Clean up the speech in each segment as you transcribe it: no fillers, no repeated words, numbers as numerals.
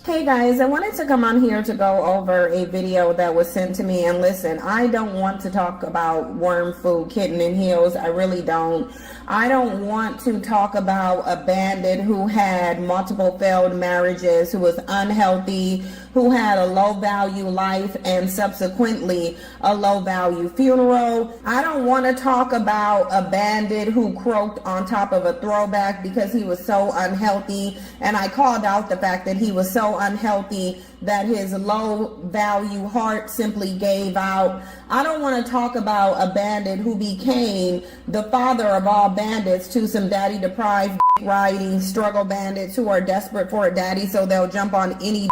Hey guys, I wanted to come on here to go over a video that was sent to me. And listen, I don't want to talk about worm food, kitten in heels. I really don't. I don't want to talk about a bandit who had multiple failed marriages, who was unhealthy, who had a low value life and subsequently a low value funeral. I don't want to talk about a bandit who croaked on top of a throwback because he was so unhealthy. And I called out the fact that he was so unhealthy that his low value heart simply gave out. I don't want to talk about a bandit who became the father of all bandits to some daddy deprived riding struggle bandits who are desperate for a daddy, so they'll jump on any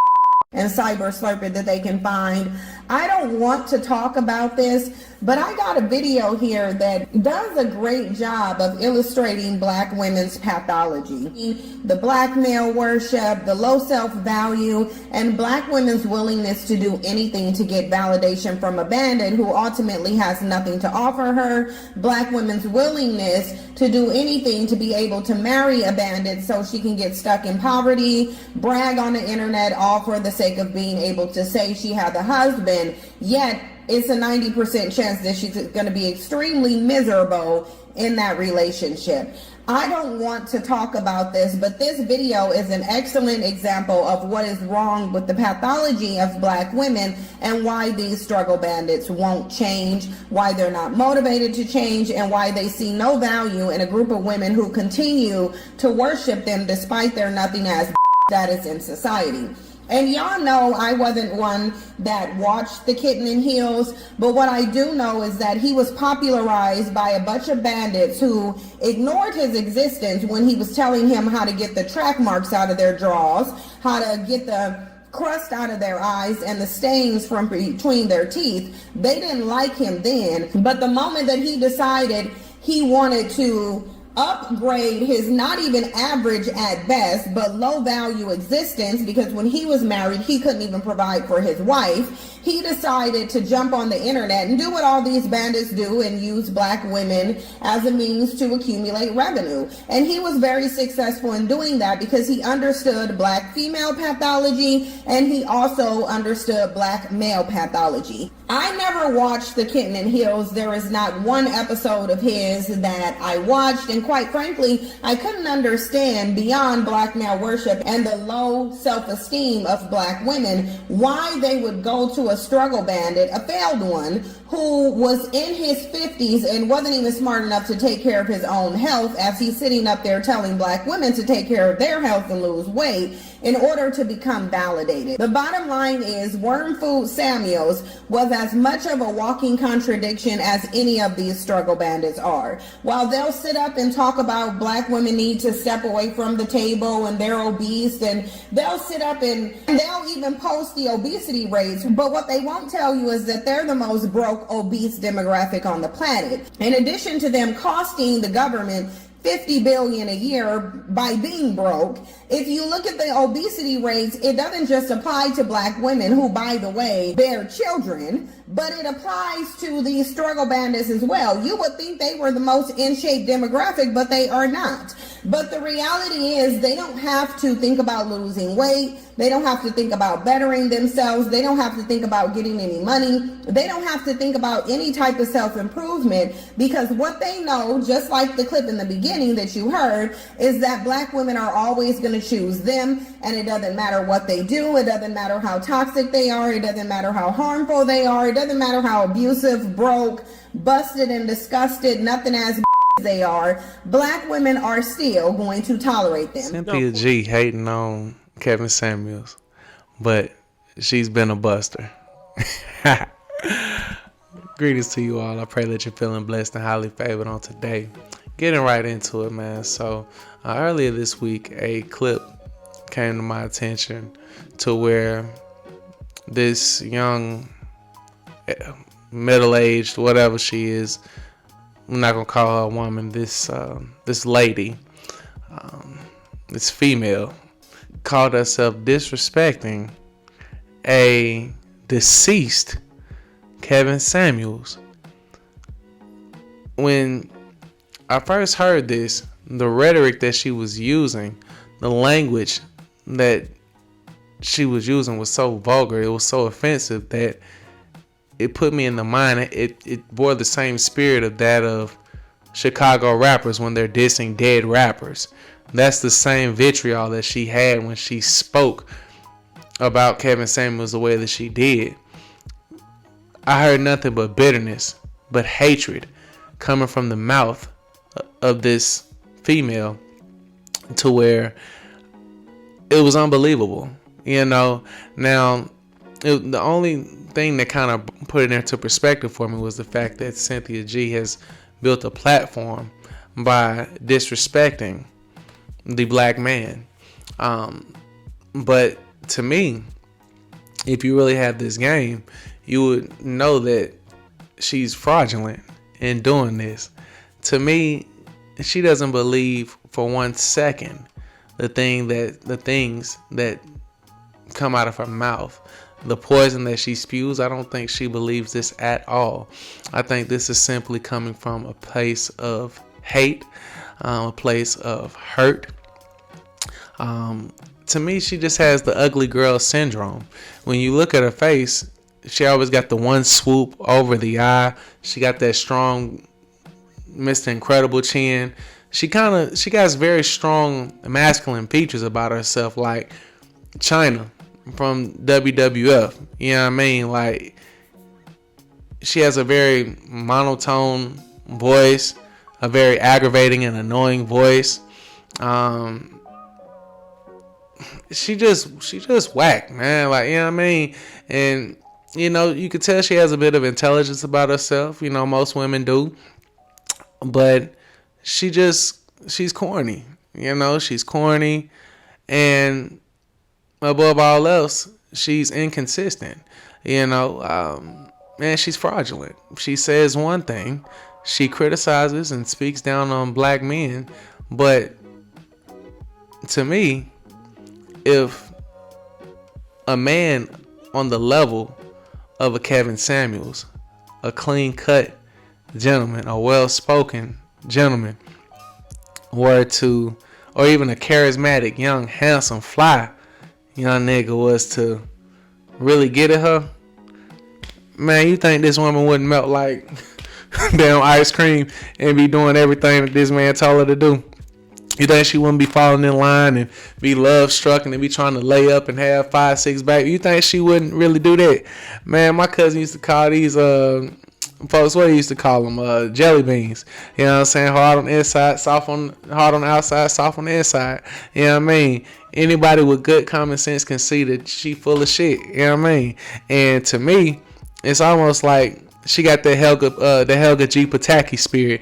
and cyber slurp it that they can find. I don't want to talk about this, but I got a video here that does a great job of illustrating black women's pathology. The black male worship, the low self-value, and black women's willingness to do anything to get validation from a bandit who ultimately has nothing to offer her. Black women's willingness to do anything to be able to marry a bandit so she can get stuck in poverty, brag on the internet, all for the sake of being able to say she had a husband, yet it's a 90% chance that she's going to be extremely miserable in that relationship. I don't want to talk about this, but this video is an excellent example of what is wrong with the pathology of black women and why these struggle bandits won't change, why they're not motivated to change, and why they see no value in a group of women who continue to worship them despite their nothing as status in society. And y'all know I wasn't one that watched the Kitten in Heels, but what I do know is that he was popularized by a bunch of bandits who ignored his existence when he was telling him how to get the track marks out of their drawers, how to get the crust out of their eyes and the stains from between their teeth. They didn't like him then, but the moment that he decided he wanted to upgrade his not even average at best but low value existence, because when he was married he couldn't even provide for his wife, he decided to jump on the internet and do what all these bandits do and use black women as a means to accumulate revenue. And he was very successful in doing that because he understood black female pathology and he also understood black male pathology. I never watched the Kitten in Heels. There is not one episode of his that I watched, and quite frankly, I couldn't understand, beyond black male worship and the low self-esteem of black women, why they would go to a struggle bandit, a failed one, who was in his 50s and wasn't even smart enough to take care of his own health, as he's sitting up there telling black women to take care of their health and lose weight in order to become validated. The bottom line is Worm Food Samuels was as much of a walking contradiction as any of these struggle bandits are. While they'll sit up and talk about black women need to step away from the table and they're obese, and they'll sit up and they'll even post the obesity rates, but what they won't tell you is that they're the most broke, obese demographic on the planet. In addition to them costing the government $50 billion a year by being broke, if you look at the obesity rates, it doesn't just apply to black women who, by the way, bear children, but it applies to these struggle bandits as well. You would think they were the most in shape demographic, but they are not. But the reality is they don't have to think about losing weight. They don't have to think about bettering themselves. They don't have to think about getting any money. They don't have to think about any type of self-improvement, because what they know, just like the clip in the beginning that you heard, is that black women are always going to choose them, and it doesn't matter what they do. It doesn't matter how toxic they are. It doesn't matter how harmful they are. It doesn't matter how abusive, broke, busted, and disgusted, nothing as they are. Black women are still going to tolerate them. Cynthia G hating on Kevin Samuels, but she's been a buster. Greetings to you all. I pray that you're feeling blessed and highly favored on today. Getting right into it, man. So earlier this week, a clip came to my attention to where this young, middle-aged, whatever she is, I'm not gonna call her a woman, this lady, this female, called herself disrespecting a deceased Kevin Samuels. When I first heard this, the rhetoric that she was using, the language that she was using was so vulgar, it was so offensive that it put me in the mind. It bore the same spirit of that of Chicago rappers when they're dissing dead rappers. That's the same vitriol that she had when she spoke about Kevin Samuels the way that she did. I heard nothing but bitterness, but hatred coming from the mouth of this female, to where it was unbelievable. Now the only thing that kind of put it into perspective for me was the fact that Cynthia G has built a platform by disrespecting the black man. But to me, if you really have this game, you would know that she's fraudulent in doing this. To me, she doesn't believe for 1 second the things that come out of her mouth. The poison that she spews, I don't think she believes this at all. I think this is simply coming from a place of hate, a place of hurt. To me, she just has the ugly girl syndrome. When you look at her face, she always got the one swoop over the eye. She got that strong Mr. Incredible chin. She got very strong masculine features about herself, like China from WWF. You know what I mean? Like, she has a very monotone voice, a very aggravating and annoying voice. She just whack, man. Like, you know what I mean? And you could tell she has a bit of intelligence about herself. Most women do. But she's corny. She's corny, and above all else, she's inconsistent. And she's fraudulent. She says one thing, she criticizes and speaks down on black men, but to me, if a man on the level of a Kevin Samuels, a clean-cut gentleman, a well-spoken gentleman, or even a charismatic, young, handsome, fly young nigga was to really get at her, man, you think this woman wouldn't melt like damn ice cream and be doing everything that this man told her to do? You think she wouldn't be falling in line and be love struck and be trying to lay up and have 5-6 babies? You think she wouldn't really do that? Man, my cousin used to call these folks, what he used to call them, jelly beans. You know what I'm saying? Hard on the inside, hard on the outside, soft on the inside. You know what I mean? Anybody with good common sense can see that she full of shit. You know what I mean? And to me, it's almost like she got the Helga G. Pataki spirit.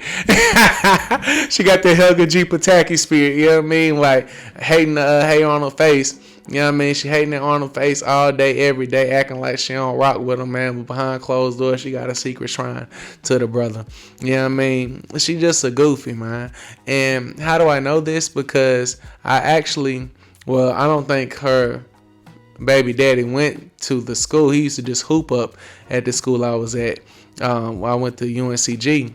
She got the Helga G. Pataki spirit. You know what I mean? Like hating on her face. You know what I mean? She hating on her face all day, every day, acting like she don't rock with him, man. But behind closed doors, she got a secret shrine to the brother. You know what I mean? She just a goofy, man. And how do I know this? Because I don't think her baby daddy went to the school. He used to just hoop up at the school I was at. I went to UNCG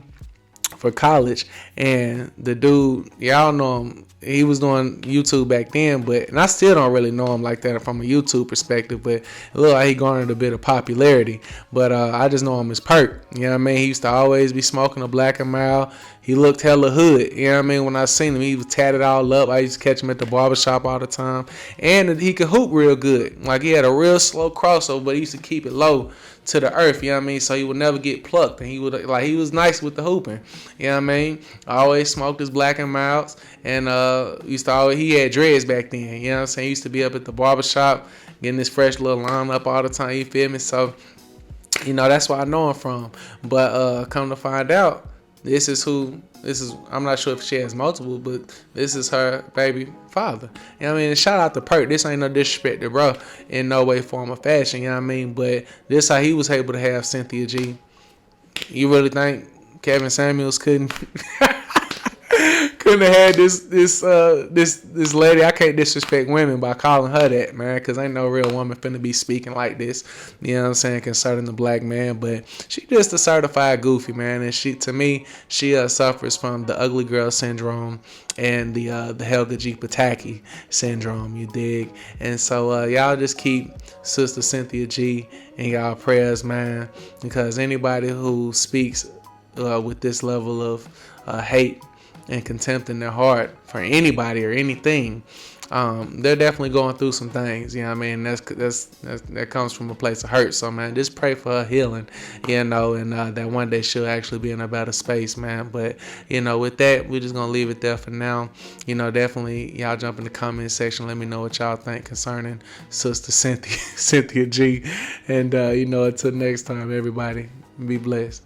for college, and the dude, y'all know him, he was doing YouTube back then, and I still don't really know him like that from a YouTube perspective, but it looked like he garnered a bit of popularity. But I just know him as Perk. You know what I mean? He used to always be smoking a Black and Mild. He looked hella hood. You know what I mean? When I seen him, he was tatted all up. I used to catch him at the barbershop all the time. And he could hoop real good. Like, he had a real slow crossover, but he used to keep it low to the earth, you know what I mean? So he would never get plucked, and he was nice with the hooping, you know what I mean? I always smoked his Black and Milds, and he had dreads back then, you know what I'm saying? He used to be up at the barbershop getting this fresh little line up all the time, you feel me? So, that's where I know him from. But come to find out, I'm not sure if she has multiple, but this is her baby father. You know what I mean? Shout out to Perk. This ain't no disrespect to bro in no way, form, or fashion. You know what I mean? But this how he was able to have Cynthia G. You really think Kevin Samuels couldn't couldn't have had this lady. I can't disrespect women by calling her that, man, because ain't no real woman finna be speaking like this. You know what I'm saying, concerning the black man. But she just a certified goofy, man, and to me, she suffers from the ugly girl syndrome and the Helga G. Pataki syndrome. You dig? And so y'all just keep Sister Cynthia G in y'all prayers, man, because anybody who speaks with this level of hate and contempt in their heart for anybody or anything, they're definitely going through some things. You know what I mean? That comes from a place of hurt. So, man, just pray for her healing, you know, and that one day she'll actually be in a better space, man. But, you know, with that, we're just going to leave it there for now. You know, definitely y'all jump in the comment section. Let me know what y'all think concerning Sister Cynthia G. And, you know, until next time, everybody, be blessed.